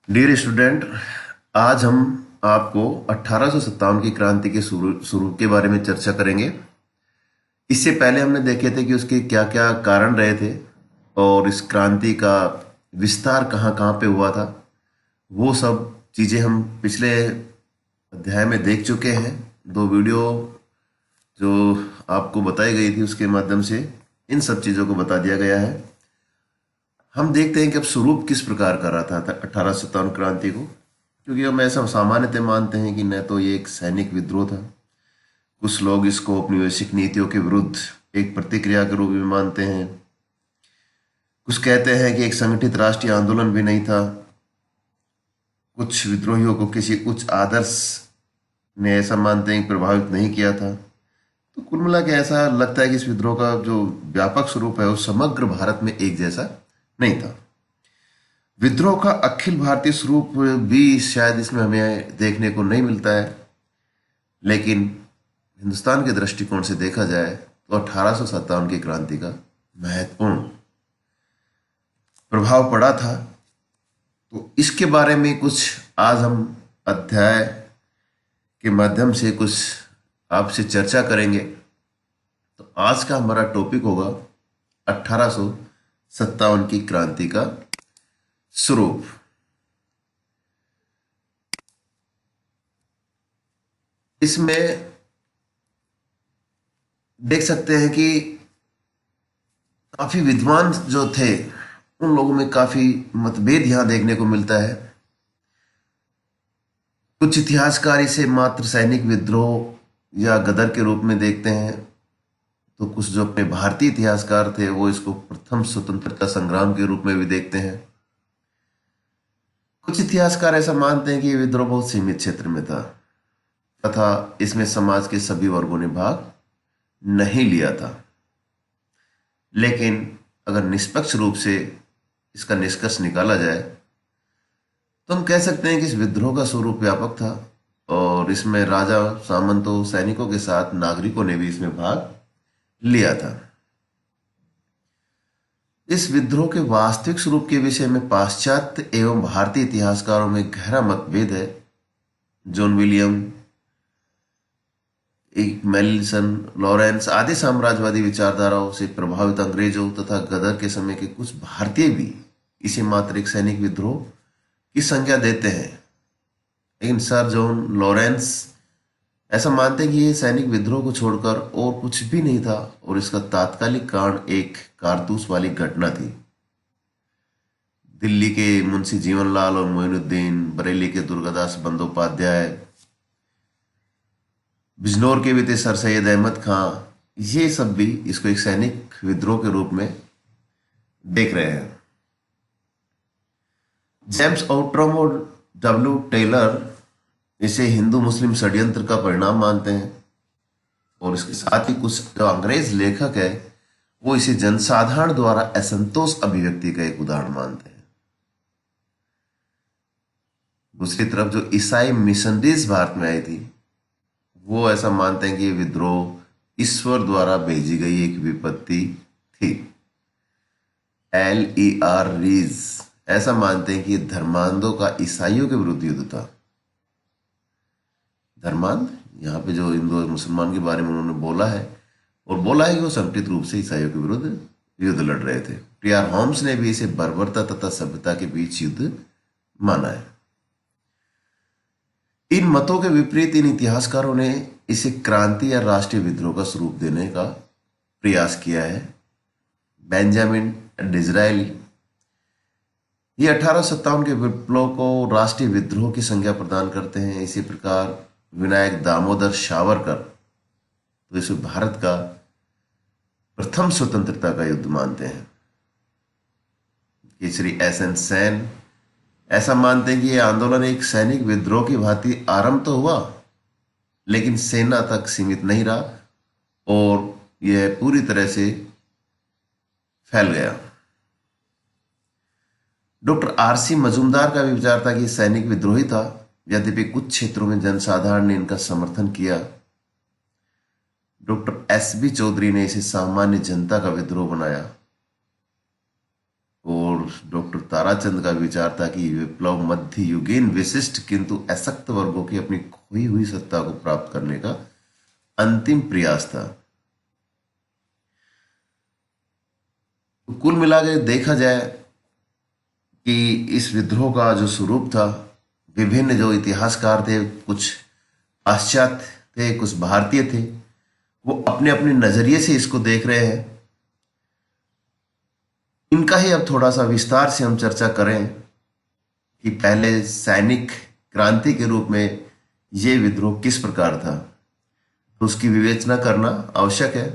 Dear student, आज हम आपको 1857 की क्रांति के शुरू शुरू के बारे में चर्चा करेंगे। इससे पहले हमने देखे थे कि उसके क्या क्या कारण रहे थे और इस क्रांति का विस्तार कहाँ कहाँ पे हुआ था। वो सब चीज़ें हम पिछले अध्याय में देख चुके हैं। दो वीडियो जो आपको बताई गई थी उसके माध्यम से इन सब चीज़ों को बता दिया गया है। हम देखते हैं कि अब स्वरूप किस प्रकार का रहा था 1857 क्रांति को, क्योंकि हम ऐसा सामान्यतः मानते हैं कि न तो ये एक सैनिक विद्रोह था। कुछ लोग इसको औपनिवेशिक नीतियों के विरुद्ध एक प्रतिक्रिया के रूप में मानते हैं। कुछ कहते हैं कि एक संगठित राष्ट्रीय आंदोलन भी नहीं था। कुछ विद्रोहियों को किसी उच्च आदर्श ने ऐसा मानते हैं कि प्रभावित नहीं किया था। तो कुल मिला के ऐसा लगता है कि इस विद्रोह का जो व्यापक स्वरूप है वो समग्र भारत में एक जैसा नहीं था। विद्रोह का अखिल भारतीय स्वरूप भी शायद इसमें हमें देखने को नहीं मिलता है, लेकिन हिंदुस्तान के दृष्टिकोण से देखा जाए तो 1857 की क्रांति का महत्वपूर्ण प्रभाव पड़ा था। तो इसके बारे में कुछ आज हम अध्याय के माध्यम से कुछ आपसे चर्चा करेंगे। तो आज का हमारा टॉपिक होगा 1857 की क्रांति का स्वरूप। इसमें देख सकते हैं कि काफी विद्वान जो थे उन लोगों में काफी मतभेद यहां देखने को मिलता है। कुछ इतिहासकार इसे मात्र सैनिक विद्रोह या गदर के रूप में देखते हैं, तो कुछ जो अपने भारतीय इतिहासकार थे वो इसको प्रथम स्वतंत्रता संग्राम के रूप में भी देखते हैं। कुछ इतिहासकार ऐसा मानते हैं कि ये विद्रोह बहुत सीमित क्षेत्र में था तथा इसमें समाज के सभी वर्गों ने भाग नहीं लिया था। लेकिन अगर निष्पक्ष रूप से इसका निष्कर्ष निकाला जाए तो हम कह सकते हैं कि इस विद्रोह का स्वरूप व्यापक था और इसमें राजा, सामंतों, सैनिकों के साथ नागरिकों ने भी इसमें भाग लिया था। इस विद्रोह के वास्तविक स्वरूप के विषय में पाश्चात्य एवं भारतीय इतिहासकारों में गहरा मतभेद है। जॉन विलियम, मेलिसन, लॉरेंस आदि साम्राज्यवादी विचारधाराओं से प्रभावित अंग्रेजों तथा गदर के समय के कुछ भारतीय भी इसे मात्र एक सैनिक विद्रोह की संज्ञा देते हैं। लेकिन सर जॉन लॉरेंस ऐसा मानते हैं कि ये सैनिक विद्रोह को छोड़कर और कुछ भी नहीं था और इसका तात्कालिक कारण एक कारतूस वाली घटना थी। दिल्ली के मुंशी जीवनलाल और मोइनुद्दीन, बरेली के दुर्गादास बंदोपाध्याय, बिजनौर के भी थे सर सैयद अहमद खां, ये सब भी इसको एक सैनिक विद्रोह के रूप में देख रहे हैं। जेम्स आउट्रम और डब्ल्यू टेलर इसे हिंदू मुस्लिम षड्यंत्र का परिणाम मानते हैं और इसके साथ ही कुछ जो अंग्रेज लेखक है वो इसे जनसाधारण द्वारा असंतोष अभिव्यक्ति का एक उदाहरण मानते हैं। दूसरी तरफ जो ईसाई मिशनरीज भारत में आई थी वो ऐसा मानते हैं कि ये विद्रोह ईश्वर द्वारा भेजी गई एक विपत्ति थी। LER रीज ऐसा मानते हैं कि ये धर्मांधों का ईसाइयों के विरुद्ध युद्ध था। धर्मांध यहाँ पे जो हिंदू और मुसलमान के बारे में उन्होंने बोला है और बोला है कि वो संगठित रूप से ईसाइयों के विरुद्ध युद्ध लड़ रहे थे। TR होम्स ने भी इसे बर्बरता तथा सभ्यता के बीच युद्ध माना है। इन मतों के विपरीत इन इतिहासकारों ने इसे क्रांति या राष्ट्रीय विद्रोह का स्वरूप देने का प्रयास किया है। बेंजामिन डिज़रायली ये 1857 के विप्लव को राष्ट्रीय विद्रोह की संज्ञा प्रदान करते हैं। इसी प्रकार विनायक दामोदर सावरकर तो इसे भारत का प्रथम स्वतंत्रता का युद्ध मानते हैं। केसरी SN सेन ऐसा मानते हैं कि यह आंदोलन एक सैनिक विद्रोह की भांति आरंभ तो हुआ लेकिन सेना तक सीमित नहीं रहा और यह पूरी तरह से फैल गया। डॉक्टर RC मजूमदार का भी विचार था कि सैनिक विद्रोही था, यद्यपि कुछ क्षेत्रों में जनसाधारण ने इनका समर्थन किया। डॉक्टर SB चौधरी ने इसे सामान्य जनता का विद्रोह बनाया और और डॉक्टर ताराचंद का विचार था कि विप्लव मध्ययुगीन विशिष्ट किंतु असक्त वर्गों की अपनी खोई हुई सत्ता को प्राप्त करने का अंतिम प्रयास था। तो कुल मिलाकर देखा जाए कि इस विद्रोह का जो स्वरूप था, विभिन्न जो इतिहासकार थे, कुछ पाश्चात्य थे, कुछ भारतीय थे, वो अपने अपने नजरिए से इसको देख रहे हैं। इनका ही अब थोड़ा सा विस्तार से हम चर्चा करें कि पहले सैनिक क्रांति के रूप में ये विद्रोह किस प्रकार था, तो उसकी विवेचना करना आवश्यक है।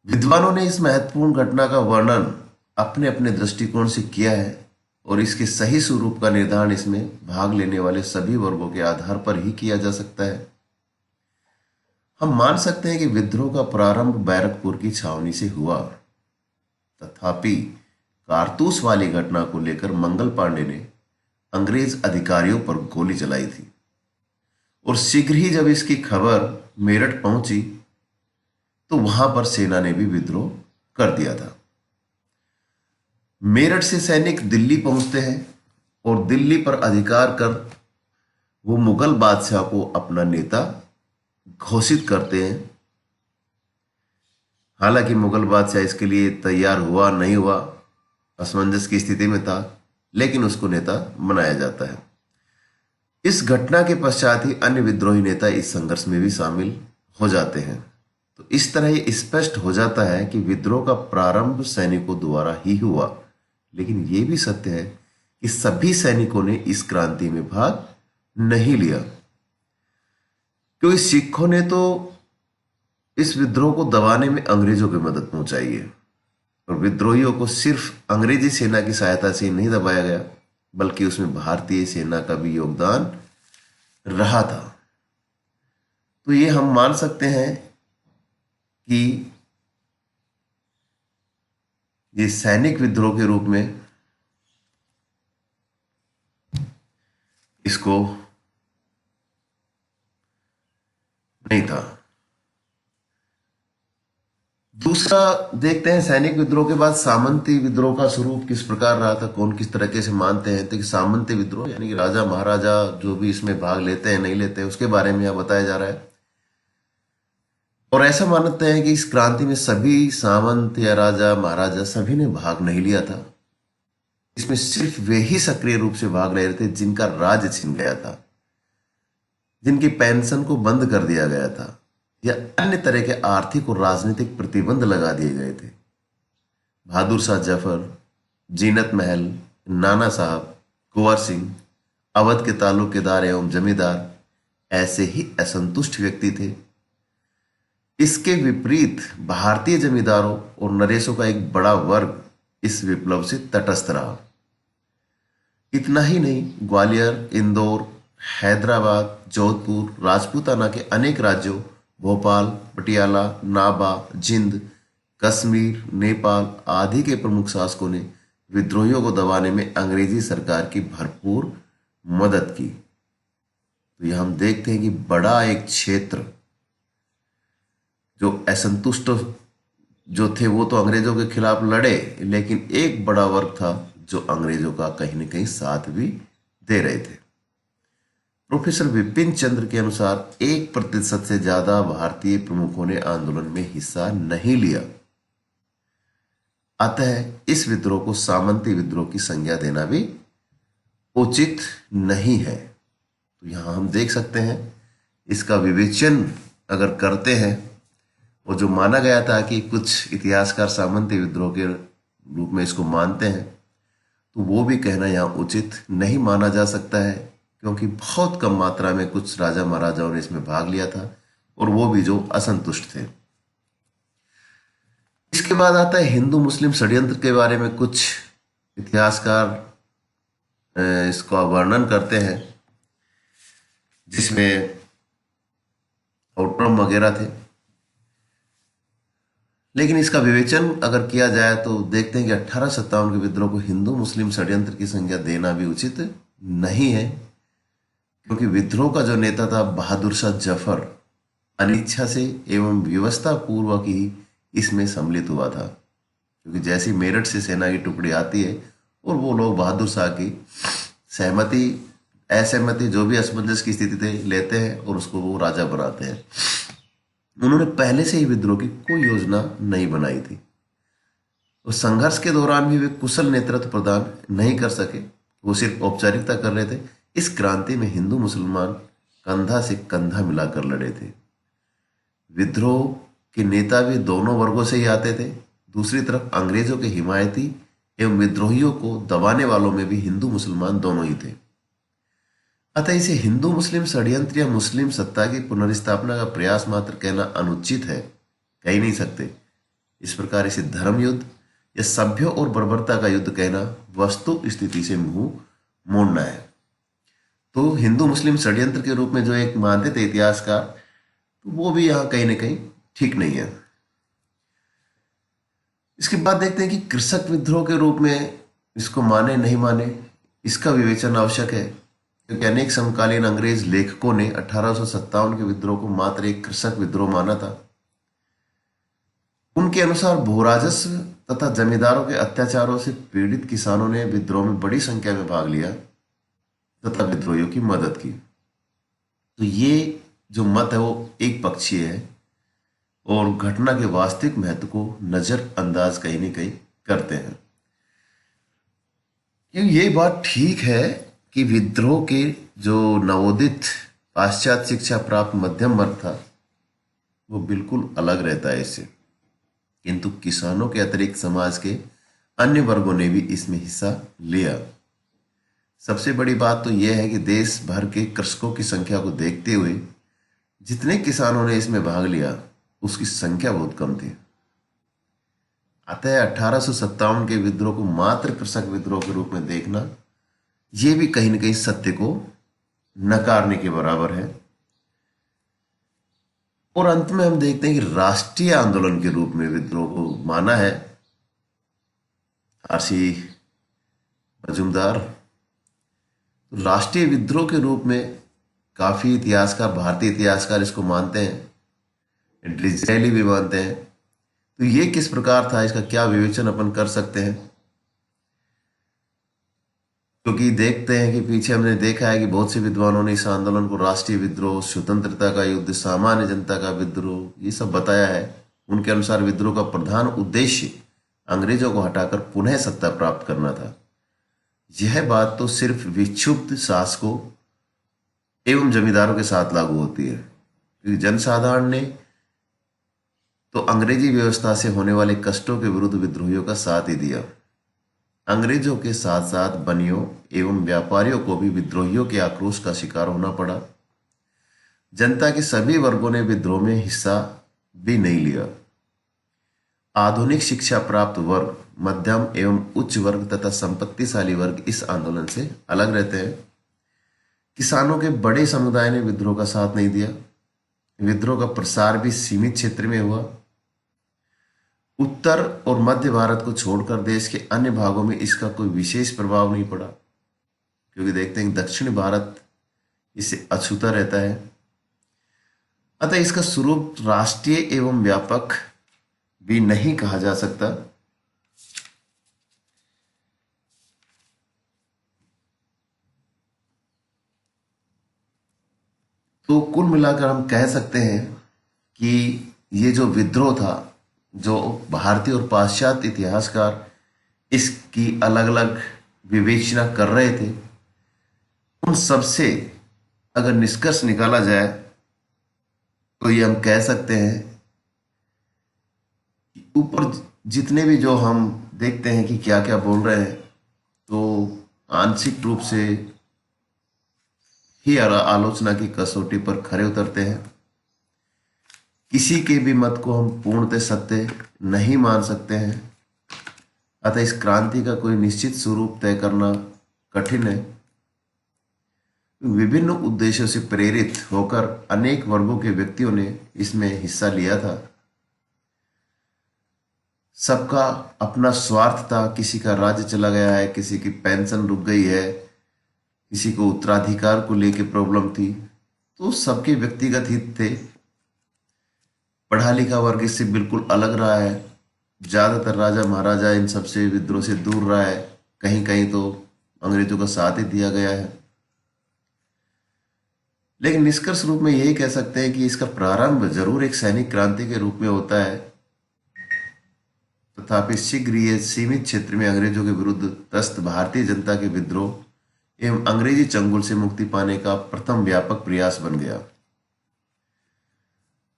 विद्वानों ने इस महत्वपूर्ण घटना का वर्णन अपने अपने दृष्टिकोण से किया है और इसके सही स्वरूप का निर्धारण इसमें भाग लेने वाले सभी वर्गों के आधार पर ही किया जा सकता है। हम मान सकते हैं कि विद्रोह का प्रारंभ बैरकपुर की छावनी से हुआ, तथापि कारतूस वाली घटना को लेकर मंगल पांडे ने अंग्रेज अधिकारियों पर गोली चलाई थी और शीघ्र ही जब इसकी खबर मेरठ पहुंची तो वहां पर सेना ने भी विद्रोह कर दिया था। मेरठ से सैनिक दिल्ली पहुंचते हैं और दिल्ली पर अधिकार कर वो मुगल बादशाह को अपना नेता घोषित करते हैं। हालांकि मुगल बादशाह इसके लिए तैयार हुआ नहीं हुआ, असमंजस की स्थिति में था, लेकिन उसको नेता बनाया जाता है। इस घटना के पश्चात ही अन्य विद्रोही नेता इस संघर्ष में भी शामिल हो जाते हैं। तो इस तरह ये स्पष्ट हो जाता है कि विद्रोह का प्रारंभ सैनिकों द्वारा ही हुआ, लेकिन ये भी सत्य है कि सभी सैनिकों ने इस क्रांति में भाग नहीं लिया, क्योंकि सिखों ने तो इस विद्रोह को दबाने में अंग्रेजों की मदद पहुंचाई है और विद्रोहियों को सिर्फ अंग्रेजी सेना की सहायता से नहीं दबाया गया, बल्कि उसमें भारतीय सेना का भी योगदान रहा था। तो ये हम मान सकते हैं कि ये सैनिक विद्रोह के रूप में इसको नहीं था। दूसरा देखते हैं, सैनिक विद्रोह के बाद सामंती विद्रोह का स्वरूप किस प्रकार रहा था, कौन किस तरीके से मानते हैं। तो सामंती विद्रोह यानी कि राजा महाराजा जो भी इसमें भाग लेते हैं नहीं लेते हैं, उसके बारे में यहाँ बताया जा रहा है। और ऐसा मानते हैं कि इस क्रांति में सभी सामंत या राजा महाराजा सभी ने भाग नहीं लिया था। इसमें सिर्फ वे ही सक्रिय रूप से भाग ले रहे थे जिनका राज्य छिन गया था, जिनकी पेंशन को बंद कर दिया गया था या अन्य तरह के आर्थिक और राजनीतिक प्रतिबंध लगा दिए गए थे। बहादुर शाह जफर, जीनत महल, नाना साहब, कुंवर सिंह, अवध के तालुकेदार एवं जमींदार ऐसे ही असंतुष्ट व्यक्ति थे। इसके विपरीत भारतीय जमींदारों और नरेशों का एक बड़ा वर्ग इस विप्लव से तटस्थ रहा। इतना ही नहीं, ग्वालियर, इंदौर, हैदराबाद, जोधपुर, राजपूताना के अनेक राज्यों, भोपाल, पटियाला, नाबा, जिंद, कश्मीर, नेपाल आदि के प्रमुख शासकों ने विद्रोहियों को दबाने में अंग्रेजी सरकार की भरपूर मदद की। तो यह हम देखते हैं कि बड़ा एक क्षेत्र जो असंतुष्ट जो थे वो तो अंग्रेजों के खिलाफ लड़े, लेकिन एक बड़ा वर्ग था जो अंग्रेजों का कहीं न कहीं साथ भी दे रहे थे। प्रोफेसर विपिन चंद्र के अनुसार 1% से ज्यादा भारतीय प्रमुखों ने आंदोलन में हिस्सा नहीं लिया। अतः इस विद्रोह को सामंती विद्रोह की संज्ञा देना भी उचित नहीं है। तो यहां हम देख सकते हैं, इसका विवेचन अगर करते हैं, और जो माना गया था कि कुछ इतिहासकार सामंती विद्रोह के रूप में इसको मानते हैं, तो वो भी कहना यहाँ उचित नहीं माना जा सकता है, क्योंकि बहुत कम मात्रा में कुछ राजा महाराजाओं ने इसमें भाग लिया था और वो भी जो असंतुष्ट थे। इसके बाद आता है हिंदू मुस्लिम षड्यंत्र के बारे में कुछ इतिहासकार इसका वर्णन करते हैं, जिसमें आउटरम वगैरह थे। लेकिन इसका विवेचन अगर किया जाए तो देखते हैं कि 1857 के विद्रोह को हिंदू मुस्लिम षड्यंत्र की संज्ञा देना भी उचित नहीं है, क्योंकि विद्रोह का जो नेता था बहादुर शाह जफर अनिच्छा से एवं व्यवस्था पूर्वक ही इसमें सम्मिलित हुआ था, क्योंकि जैसी मेरठ से सेना की टुकड़ी आती है और वो लोग बहादुर शाह की सहमति असहमति जो भी असमंजस की स्थिति थे लेते हैं और उसको वो राजा बनाते हैं। उन्होंने पहले से ही विद्रोह की कोई योजना नहीं बनाई थी। तो संघर्ष के दौरान भी वे कुशल नेतृत्व प्रदान नहीं कर सके, वो सिर्फ औपचारिकता कर रहे थे। इस क्रांति में हिंदू मुसलमान कंधा से कंधा मिलाकर लड़े थे। विद्रोह के नेता भी दोनों वर्गों से ही आते थे। दूसरी तरफ अंग्रेजों के हिमायती एवं विद्रोहियों को दबाने वालों में भी हिंदू मुसलमान दोनों ही थे। अतः इसे हिंदू मुस्लिम षड्यंत्र या मुस्लिम सत्ता की पुनर्स्थापना का प्रयास मात्र कहना अनुचित है, कह ही नहीं सकते। इस प्रकार इसे धर्म युद्ध या सभ्य और बर्बरता का युद्ध कहना वस्तु स्थिति से मुंह मोड़ना है। तो हिंदू मुस्लिम षड्यंत्र के रूप में जो एक मानते थे इतिहासकार, तो वो भी यहाँ कहीं ना कहीं ठीक नहीं है। इसके बाद देखते हैं कि कृषक विद्रोह के रूप में इसको माने नहीं माने, इसका विवेचन आवश्यक है, क्योंकि अनेक समकालीन अंग्रेज लेखकों ने 1857 के विद्रोह को मात्र एक कृषक विद्रोह माना था। उनके अनुसार भूराजस्व तथा जमींदारों के अत्याचारों से पीड़ित किसानों ने विद्रोह में बड़ी संख्या में भाग लिया तथा विद्रोहियों की मदद की। तो ये जो मत है वो एक पक्षीय है और घटना के वास्तविक महत्व को नजरअंदाज कहीं न कहीं करते हैं। क्योंकि ये बात ठीक है कि विद्रोह के जो नवोदित पाश्चात्य शिक्षा प्राप्त मध्यम वर्ग था वो बिल्कुल अलग रहता है इससे, किंतु किसानों के अतिरिक्त समाज के अन्य वर्गों ने भी इसमें हिस्सा लिया। सबसे बड़ी बात तो यह है कि देश भर के कृषकों की संख्या को देखते हुए जितने किसानों ने इसमें भाग लिया उसकी संख्या बहुत कम थी। अतः 1857 के विद्रोह को मात्र कृषक विद्रोह के रूप में देखना यह भी कहीं न कहीं सत्य को नकारने के बराबर है। और अंत में हम देखते हैं कि राष्ट्रीय आंदोलन के रूप में विद्रोह को माना है आरसी मजूमदार। राष्ट्रीय विद्रोह के रूप में काफी इतिहासकार, भारतीय इतिहासकार इसको मानते हैं, डिसरेली भी मानते हैं। तो ये किस प्रकार था, इसका क्या विवेचन अपन कर सकते हैं? क्योंकि देखते हैं कि पीछे हमने देखा है कि बहुत से विद्वानों ने इस आंदोलन को राष्ट्रीय विद्रोह, स्वतंत्रता का युद्ध, सामान्य जनता का विद्रोह ये सब बताया है। उनके अनुसार विद्रोह का प्रधान उद्देश्य अंग्रेजों को हटाकर पुनः सत्ता प्राप्त करना था। यह बात तो सिर्फ विक्षुब्ध शासकों एवं जमींदारों के साथ लागू होती है, क्योंकि जनसाधारण ने तो अंग्रेजी व्यवस्था से होने वाले कष्टों के विरुद्ध विद्रोहियों का साथ ही दिया। अंग्रेजों के साथ साथ बनियों एवं व्यापारियों को भी विद्रोहियों के आक्रोश का शिकार होना पड़ा। जनता के सभी वर्गों ने विद्रोह में हिस्सा भी नहीं लिया। आधुनिक शिक्षा प्राप्त वर्ग, मध्यम एवं उच्च वर्ग तथा संपत्तिशाली वर्ग इस आंदोलन से अलग रहते हैं। किसानों के बड़े समुदाय ने विद्रोह का साथ नहीं दिया। विद्रोह का प्रसार भी सीमित क्षेत्र में हुआ। उत्तर और मध्य भारत को छोड़कर देश के अन्य भागों में इसका कोई विशेष प्रभाव नहीं पड़ा, क्योंकि देखते हैं दक्षिण भारत इससे अछूता रहता है। अतः इसका स्वरूप राष्ट्रीय एवं व्यापक भी नहीं कहा जा सकता। तो कुल मिलाकर हम कह सकते हैं कि ये जो विद्रोह था, जो भारतीय और पाश्चात्य इतिहासकार इसकी अलग अलग विवेचना कर रहे थे, उन सब से अगर निष्कर्ष निकाला जाए तो ये हम कह सकते हैं कि ऊपर जितने भी जो हम देखते हैं कि क्या क्या बोल रहे हैं, तो आंशिक रूप से ही आलोचना की कसौटी पर खरे उतरते हैं। किसी के भी मत को हम पूर्णतः सत्य नहीं मान सकते हैं। अतः इस क्रांति का कोई निश्चित स्वरूप तय करना कठिन है। विभिन्न उद्देश्यों से प्रेरित होकर अनेक वर्गों के व्यक्तियों ने इसमें हिस्सा लिया था। सबका अपना स्वार्थ था। किसी का राज्य चला गया है, किसी की पेंशन रुक गई है, किसी को उत्तराधिकार को लेके प्रॉब्लम थी, तो सबके व्यक्तिगत हित थे। पढ़ा लिखा वर्ग इससे बिल्कुल अलग रहा है। ज़्यादातर राजा महाराजा इन सबसे विद्रोह से दूर रहा है, कहीं कहीं तो अंग्रेजों का साथ ही दिया गया है। लेकिन निष्कर्ष रूप में यही कह सकते हैं कि इसका प्रारंभ जरूर एक सैनिक क्रांति के रूप में होता है, तथापि शीघ्र ये सीमित क्षेत्र में अंग्रेजों के विरुद्ध त्रस्त भारतीय जनता के विद्रोह एवं अंग्रेजी चंगुल से मुक्ति पाने का प्रथम व्यापक प्रयास बन गया।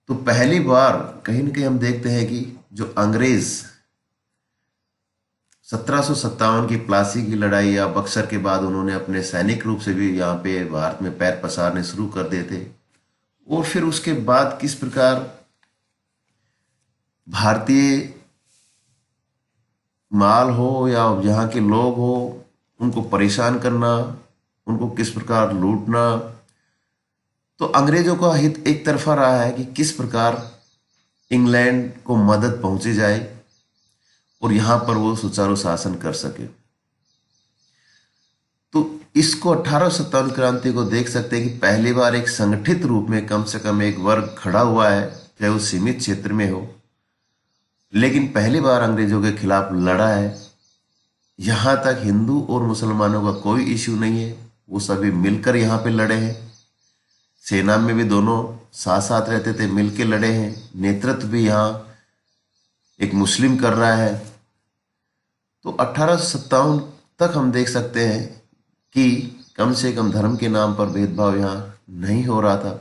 तो पहली बार कहीं न कहीं हम देखते हैं कि जो अंग्रेज 1757 की प्लासी की लड़ाई या बक्सर के बाद उन्होंने अपने सैनिक रूप से भी यहाँ पे भारत में पैर पसारने शुरू कर दिए थे, और फिर उसके बाद किस प्रकार भारतीय माल हो या यहाँ के लोग हो उनको परेशान करना, उनको किस प्रकार लूटना। तो अंग्रेजों का हित एक तरफा रहा है कि किस प्रकार इंग्लैंड को मदद पहुंची जाए और यहां पर वो सुचारू शासन कर सके। तो इसको 1857 क्रांति को देख सकते हैं कि पहली बार एक संगठित रूप में कम से कम एक वर्ग खड़ा हुआ है, चाहे वो सीमित क्षेत्र में हो, लेकिन पहली बार अंग्रेजों के खिलाफ लड़ा है। यहां तक हिंदू और मुसलमानों का कोई इश्यू नहीं है, वो सभी मिलकर यहाँ पे लड़े हैं। सेना में भी दोनों साथ साथ रहते थे, मिलके लड़े हैं। नेतृत्व भी यहाँ एक मुस्लिम कर रहा है। तो 1857 तक हम देख सकते हैं कि कम से कम धर्म के नाम पर भेदभाव यहाँ नहीं हो रहा था।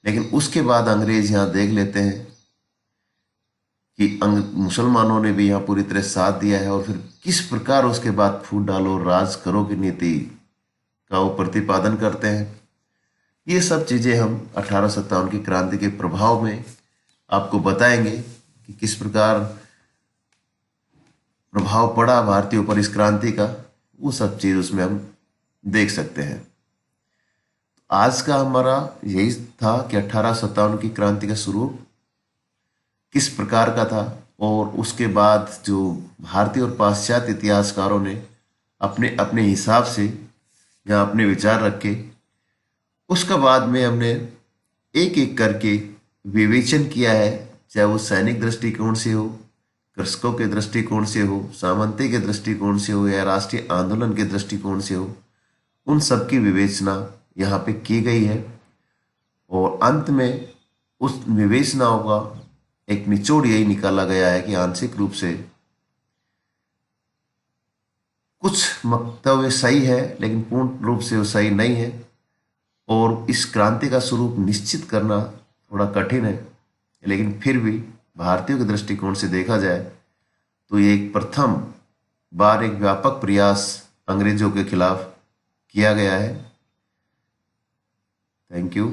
लेकिन उसके बाद अंग्रेज यहाँ देख लेते हैं कि मुसलमानों ने भी यहाँ पूरी तरह साथ दिया है, और फिर किस प्रकार उसके बाद फूट डालो राज करो की नीति का वो प्रतिपादन करते हैं। ये सब चीज़ें हम 1857 की क्रांति के प्रभाव में आपको बताएंगे कि किस प्रकार प्रभाव पड़ा भारतीयों पर इस क्रांति का, वो सब चीज़ उसमें हम देख सकते हैं। आज का हमारा यही था कि 1857 की क्रांति का स्वरूप किस प्रकार का था, और उसके बाद जो भारतीय और पाश्चात्य इतिहासकारों ने अपने अपने हिसाब से यहाँ अपने विचार रखे, उसका बाद में हमने एक एक करके विवेचन किया है, चाहे वो सैनिक दृष्टिकोण से हो, कृषकों के दृष्टिकोण से हो, सामंती के दृष्टिकोण से हो, या राष्ट्रीय आंदोलन के दृष्टिकोण से हो। उन सब की विवेचना यहाँ पे की गई है, और अंत में उस विवेचनाओं का एक निचोड़ यही निकाला गया है कि आंशिक रूप से कुछ वक्तव्य सही है, लेकिन पूर्ण रूप से वो सही नहीं है, और इस क्रांति का स्वरूप निश्चित करना थोड़ा कठिन है। लेकिन फिर भी भारतीयों के दृष्टिकोण से देखा जाए तो ये एक प्रथम बार एक व्यापक प्रयास अंग्रेजों के खिलाफ किया गया है। Thank you.